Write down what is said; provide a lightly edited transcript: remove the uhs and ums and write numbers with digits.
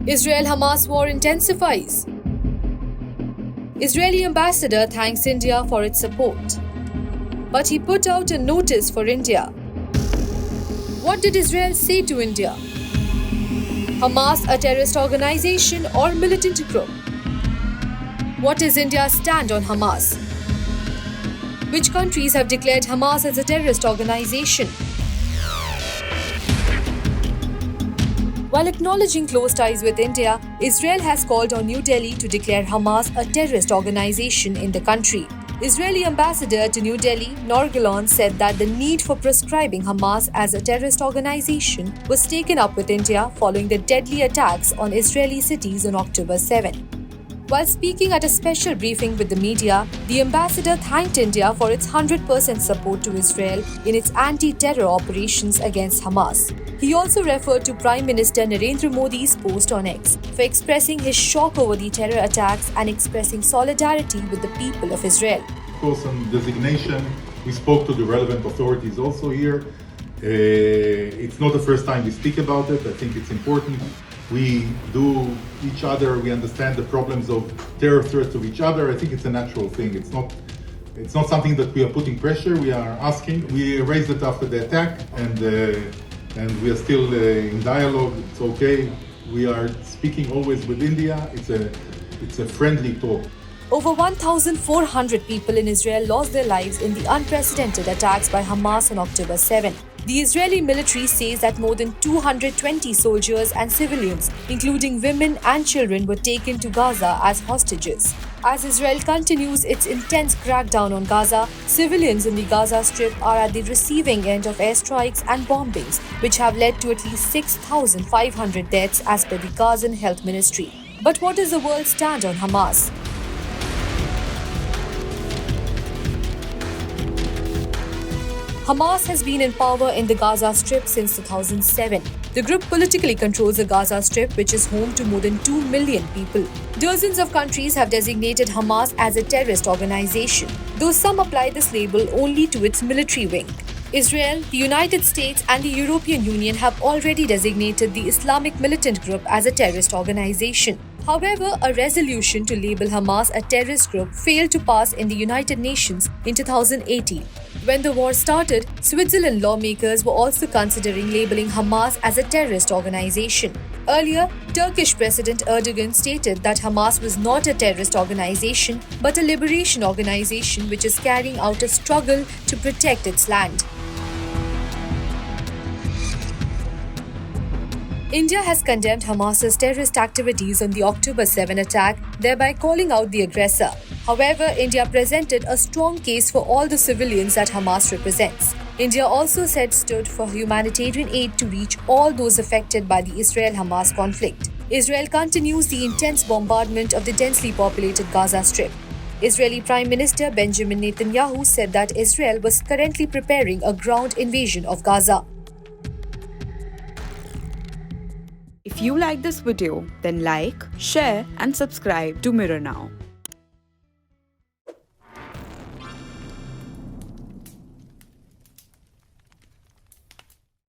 Israel-Hamas war intensifies. Israeli ambassador thanks India for its support. But he put out a notice for India. What did Israel say to India? Hamas a terrorist organization or militant group? What is India's stand on Hamas? Which countries have declared Hamas as a terrorist organization? While acknowledging close ties with India, Israel has called on New Delhi to declare Hamas a terrorist organization in the country. Israeli ambassador to New Delhi, Nor Gilon, said that the need for proscribing Hamas as a terrorist organization was taken up with India following the deadly attacks on Israeli cities on October 7. While speaking at a special briefing with the media, the ambassador thanked India for its 100% support to Israel in its anti-terror operations against Hamas. He also referred to Prime Minister Narendra Modi's post on X for expressing his shock over the terror attacks and expressing solidarity with the people of Israel. Of course, on designation, we spoke to the relevant authorities also here. It's not the first time we speak about it. I think it's important. We do each other, we understand the problems of terror threats of each other. I think it's a natural thing. It's not something that we are putting pressure. We are asking. We raised it after the attack, and we are still in dialogue. It's okay. We are speaking always with India. It's a friendly talk. Over 1,400 people in Israel lost their lives in the unprecedented attacks by Hamas on October 7. The Israeli military says that more than 220 soldiers and civilians, including women and children, were taken to Gaza as hostages. As Israel continues its intense crackdown on Gaza, civilians in the Gaza Strip are at the receiving end of airstrikes and bombings, which have led to at least 6,500 deaths as per the Gazan Health Ministry. But what does the world stand on Hamas? Hamas has been in power in the Gaza Strip since 2007. The group politically controls the Gaza Strip, which is home to more than 2 million people. Dozens of countries have designated Hamas as a terrorist organization, though some apply this label only to its military wing. Israel, the United States, and the European Union have already designated the Islamic militant group as a terrorist organization. However, a resolution to label Hamas a terrorist group failed to pass in the United Nations in 2018. When the war started, Switzerland lawmakers were also considering labeling Hamas as a terrorist organization. Earlier, Turkish President Erdogan stated that Hamas was not a terrorist organization but a liberation organization which is carrying out a struggle to protect its land. India has condemned Hamas's terrorist activities on the October 7 attack, thereby calling out the aggressor. However, India presented a strong case for all the civilians that Hamas represents. India also said stood for humanitarian aid to reach all those affected by the Israel-Hamas conflict. Israel continues the intense bombardment of the densely populated Gaza Strip. Israeli Prime Minister Benjamin Netanyahu said that Israel was currently preparing a ground invasion of Gaza. If you like this video, then like, share and subscribe to Mirror Now.